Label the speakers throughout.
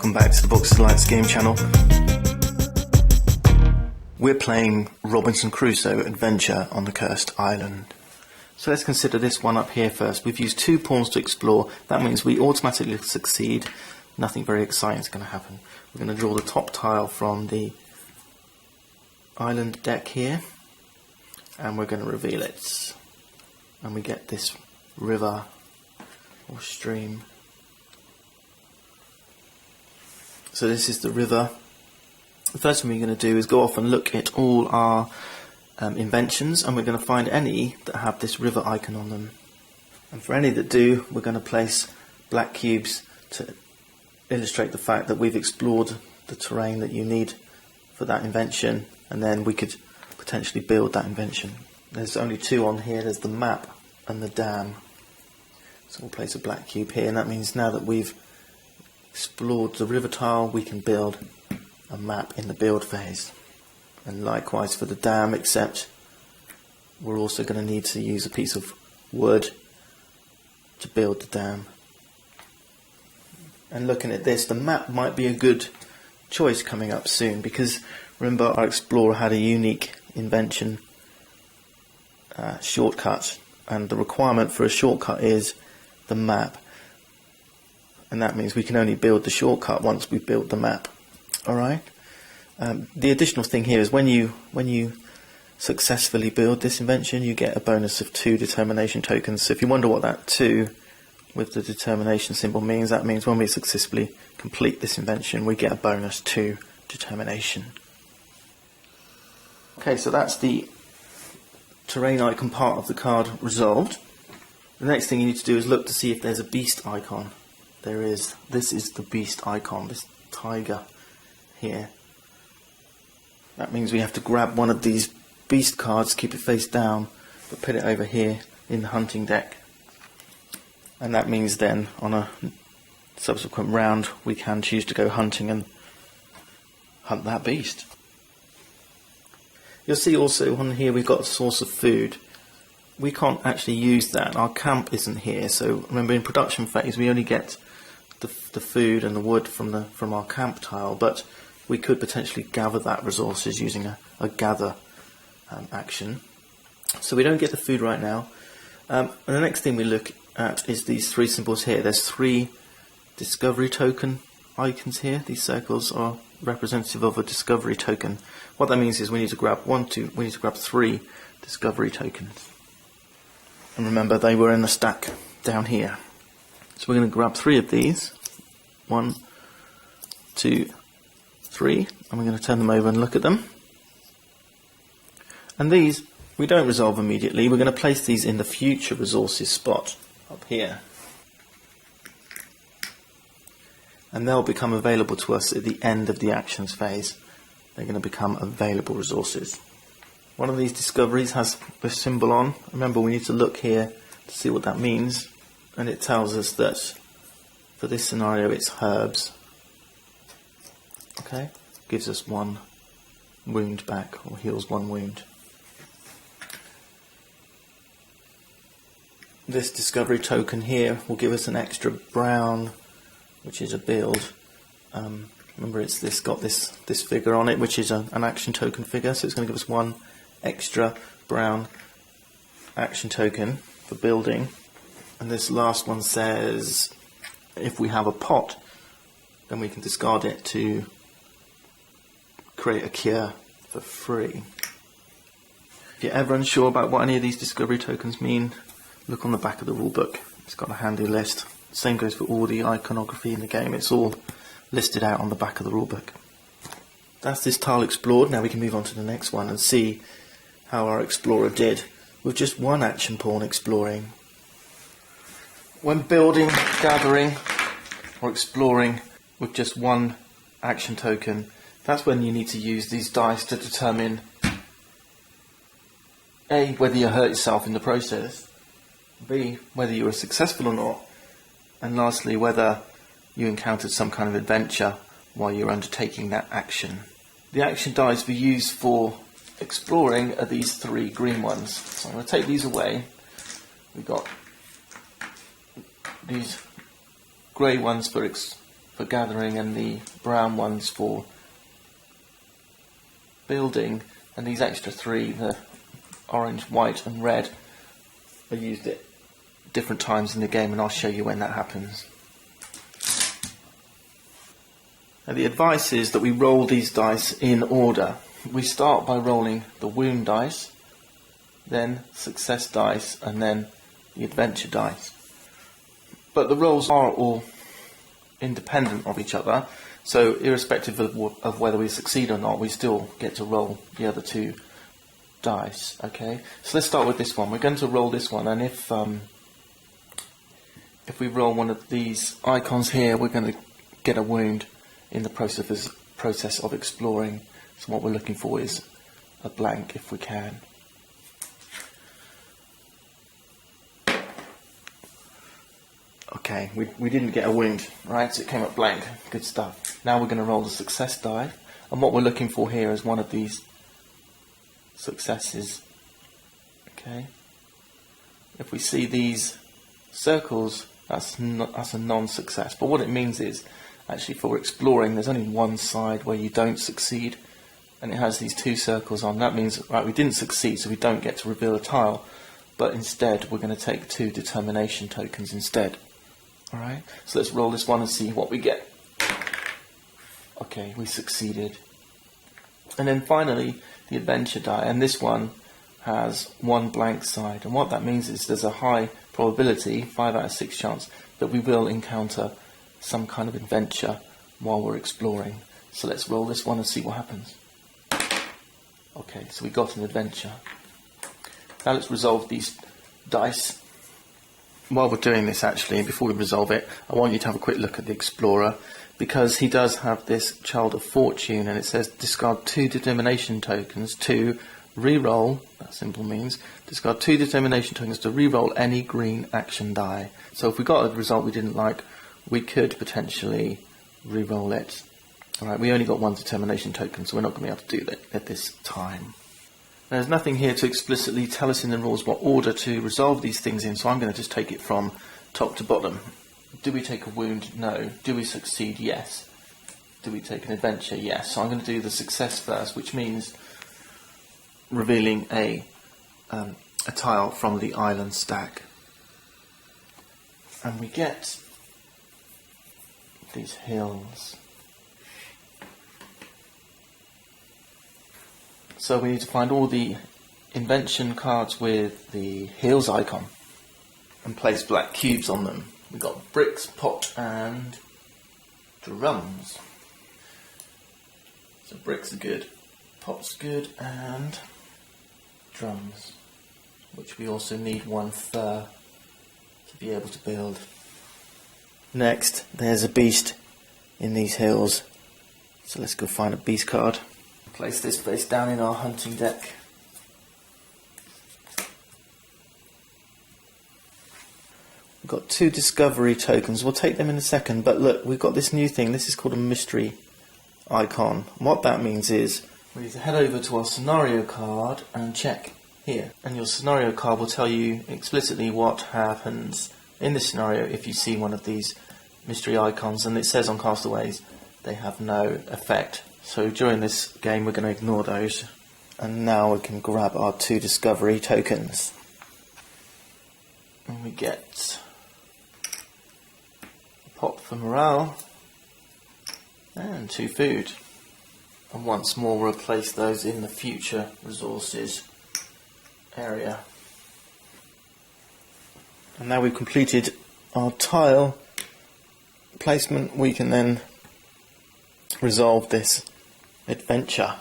Speaker 1: welcome back to the Boxes Lights game channel. We're playing Robinson Crusoe Adventure on the Cursed Island. So let's consider this one up here first. We've used 2 pawns to explore. That means we automatically succeed. Nothing very exciting is going to happen. We're going to draw the top tile from the island deck here, and we're going to reveal it. And we get this river or stream. So this is the river. The first thing we're going to do is go off and look at all our inventions, and we're going to find any that have this river icon on them. And for any that do, we're going to place black cubes to illustrate the fact that we've explored the terrain that you need for that invention, and then we could potentially build that invention. There's only 2 on here. There's the map and the dam. So we'll place a black cube here, and that means now that we've explored the river tile, we can build a map in the build phase. And likewise for the dam, except we're also going to need to use a piece of wood to build the dam. And looking at this, the map might be a good choice coming up soon, because remember our explorer had a unique invention shortcut, and the requirement for a shortcut is the map. And that means we can only build the shortcut once we've built the map. Alright? The additional thing here is when you successfully build this invention, you get a bonus of 2 determination tokens. So if you wonder what that 2 with the determination symbol means, that means when we successfully complete this invention, we get a bonus 2 determination. Okay, so that's the terrain icon part of the card resolved. The next thing you need to do is look to see if there's a beast icon. There is. This is the beast icon, this tiger here. That means we have to grab one of these beast cards, keep it face down, but put it over here in the hunting deck. And that means then on a subsequent round we can choose to go hunting and hunt that beast. You'll see also on here we've got a source of food. We can't actually use that. Our camp isn't here, so remember in production phase we only get the food and the wood from our camp tile, but we could potentially gather that resources using a gather action. So we don't get the food right now. And the next thing we look at is these 3 symbols here. There's 3 discovery token icons here. These circles are representative of a discovery token. What that means is we need to grab 3 discovery tokens. And remember, they were in the stack down here. So we're going to grab 3 of these. 1, 2, 3. And we're going to turn them over and look at them. And these, we don't resolve immediately. We're going to place these in the future resources spot up here. And they'll become available to us at the end of the actions phase. They're going to become available resources. One of these discoveries has this symbol on. Remember, we need to look here to see what that means. And it tells us that for this scenario it's herbs. Okay? Gives us 1 wound back, or heals 1 wound. This discovery token here will give us an extra brown, which is a build. Remember, it's got this figure on it, which is an action token figure, so it's going to give us 1 extra brown action token for building. And this last one says if we have a pot, then we can discard it to create a cure for free. If you're ever unsure about what any of these discovery tokens mean, look on the back of the rulebook. It's got a handy list. Same goes for all the iconography in the game. It's all listed out on the back of the rulebook. That's this tile explored. Now we can move on to the next one and see how our explorer did with just 1 action pawn exploring. When building, gathering, or exploring with just 1 action token, that's when you need to use these dice to determine A, whether you hurt yourself in the process, B, whether you were successful or not, and lastly, whether you encountered some kind of adventure while you're undertaking that action. The action dice we use for exploring are these 3 green ones. So I'm going to take these away. We've got these grey ones for for gathering and the brown ones for building, and these extra 3, the orange, white and red, are used at different times in the game, and I'll show you when that happens. Now the advice is that we roll these dice in order. We start by rolling the wound dice, then success dice, and then the adventure dice. But the rolls are all independent of each other, so irrespective of whether we succeed or not, we still get to roll the other 2 dice. Okay, so let's start with this one. We're going to roll this one, and if we roll one of these icons here, we're going to get a wound in the process of exploring. So what we're looking for is a blank if we can. Okay, we didn't get a wound, right? So it came up blank. Good stuff. Now we're going to roll the success die, and what we're looking for here is one of these successes. Okay. If we see these circles, that's a non-success. But what it means is, actually, for exploring, there's only one side where you don't succeed, and it has these 2 circles on. That means, right, we didn't succeed, so we don't get to reveal a tile, but instead we're going to take 2 determination tokens instead. Alright, so let's roll this one and see what we get. Okay, we succeeded. And then finally, the adventure die, and this one has 1 blank side, and what that means is there's a high probability, 5 out of 6 chance, that we will encounter some kind of adventure while we're exploring. So let's roll this one and see what happens. Okay, so we got an adventure. Now let's resolve these dice. While we're doing this, actually, before we resolve it, I want you to have a quick look at the Explorer, because he does have this Child of Fortune, and it says discard 2 determination tokens to re-roll, that simple means, discard 2 determination tokens to re-roll any green action die. So if we got a result we didn't like, we could potentially re-roll it. Alright, we only got 1 determination token, so we're not going to be able to do that at this time. There's nothing here to explicitly tell us in the rules what order to resolve these things in, so I'm going to just take it from top to bottom. Do we take a wound? No. Do we succeed? Yes. Do we take an adventure? Yes. So I'm going to do the success first, which means revealing a tile from the island stack. And we get these hills. So we need to find all the invention cards with the hills icon and place black cubes on them. We've got bricks, pot and drums. So bricks are good, pot's good, and drums, which we also need 1 fur to be able to build. Next, there's a beast in these hills, so let's go find a beast card. Place this face down in our hunting deck. We've got 2 discovery tokens. We'll take them in a second, but look, we've got this new thing. This is called a mystery icon. What that means is we need to head over to our scenario card and check here. And your scenario card will tell you explicitly what happens in this scenario if you see one of these mystery icons, and it says on Castaways they have no effect. So during this game we're going to ignore those. And now we can grab our 2 discovery tokens. And we get a pot for morale and 2 food. And once more we'll place those in the future resources area. And now we've completed our tile placement, we can then resolve this adventure.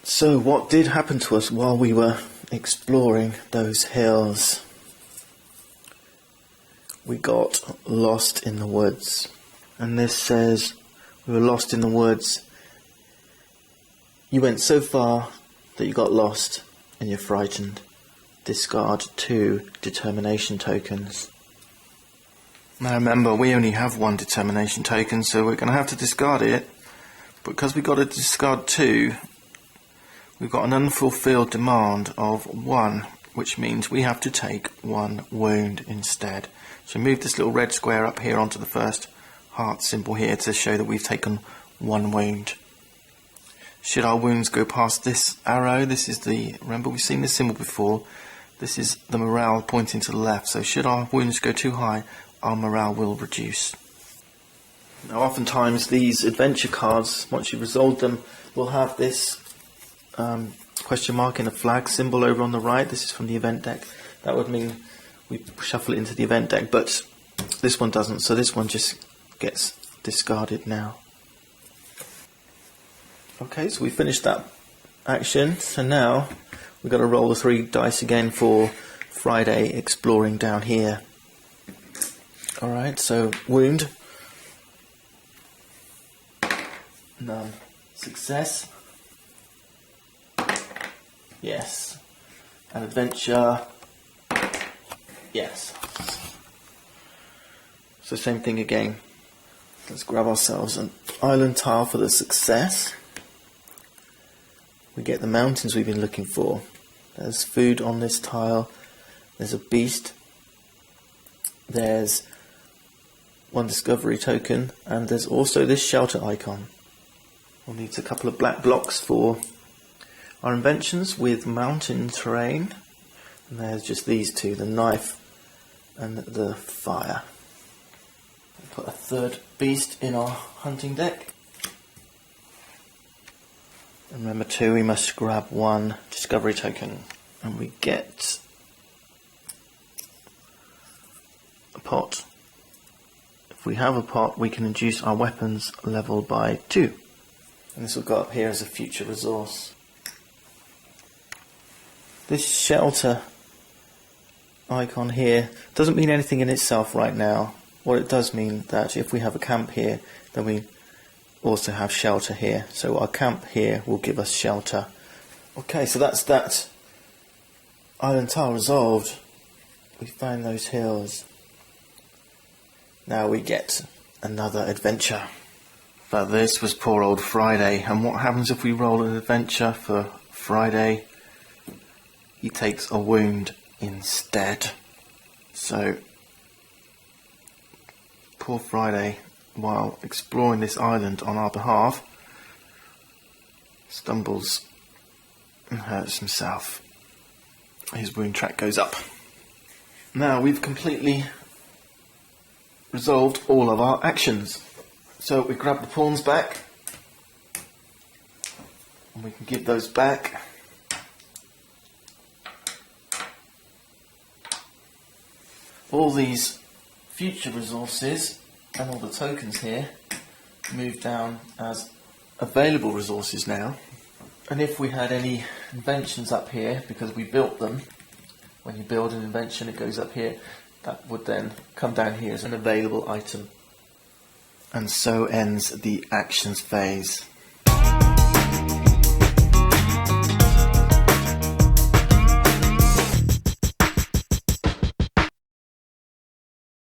Speaker 1: So what did happen to us while we were exploring those hills? We got lost in the woods, and this says we were lost in the woods. You went so far that you got lost and you're frightened. Discard 2 determination tokens. Now remember, we only have 1 determination token, so we're going to have to discard it. Because we've got to discard 2, we've got an unfulfilled demand of 1, which means we have to take 1 wound instead. So move this little red square up here onto the first heart symbol here to show that we've taken one wound. Should our wounds go past this arrow, this is the, remember we've seen this symbol before, this is the morale pointing to the left, so should our wounds go too high, our morale will reduce. Now oftentimes these adventure cards, once you've resolved them, will have this question mark in a flag symbol over on the right. This is from the event deck. That would mean we shuffle it into the event deck, but this one doesn't, so this one just gets discarded now. Okay, so we finished that action, so now we've got to roll the 3 dice again for Friday exploring down here. Alright, so wound. None. Success. Yes. An adventure. Yes. So same thing again. Let's grab ourselves an island tile for the success. We get the mountains we've been looking for. There's food on this tile. There's a beast. There's 1 discovery token. And there's also this shelter icon. We'll need a couple of black blocks for our inventions with mountain terrain. And there's just these 2, the knife and the fire. We'll put a 3rd beast in our hunting deck. And remember too, we must grab 1 discovery token. And we get a pot. If we have a pot, we can reduce our weapons level by 2. And this will go up here as a future resource. This shelter icon here doesn't mean anything in itself right now. What it does mean that if we have a camp here, then we also have shelter here. So our camp here will give us shelter. Okay, so that's that island tile resolved. We found those hills. Now we get another adventure. But this was poor old Friday, and what happens if we roll an adventure for Friday? He takes a wound instead. So poor Friday, while exploring this island on our behalf, stumbles and hurts himself. His wound track goes up. Now we've completely resolved all of our actions. So we grab the pawns back, and we can give those back. All these future resources and all the tokens here move down as available resources now. And if we had any inventions up here, because we built them, when you build an invention it goes up here, that would then come down here as an available item. And so ends the actions phase.